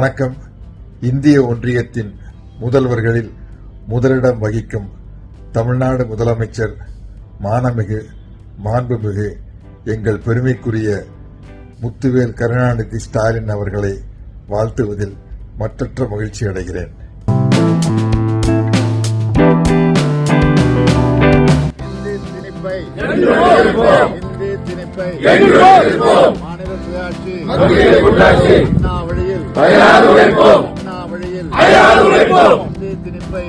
வணக்கம். இந்திய ஒன்றியத்தின் முதல்வர்களில் முதலிடம் வகிக்கும் தமிழ்நாடு முதலமைச்சர் மாண்புமிகு எங்கள் பெருமைக்குரிய முத்துவேல் கருணாநிதி ஸ்டாலின் அவர்களை வாழ்த்துவதில் மற்றற்ற மகிழ்ச்சி அடைகிறேன். மாநில சுயாட்சி அண்ணா வழியில் இந்திய திணிப்பை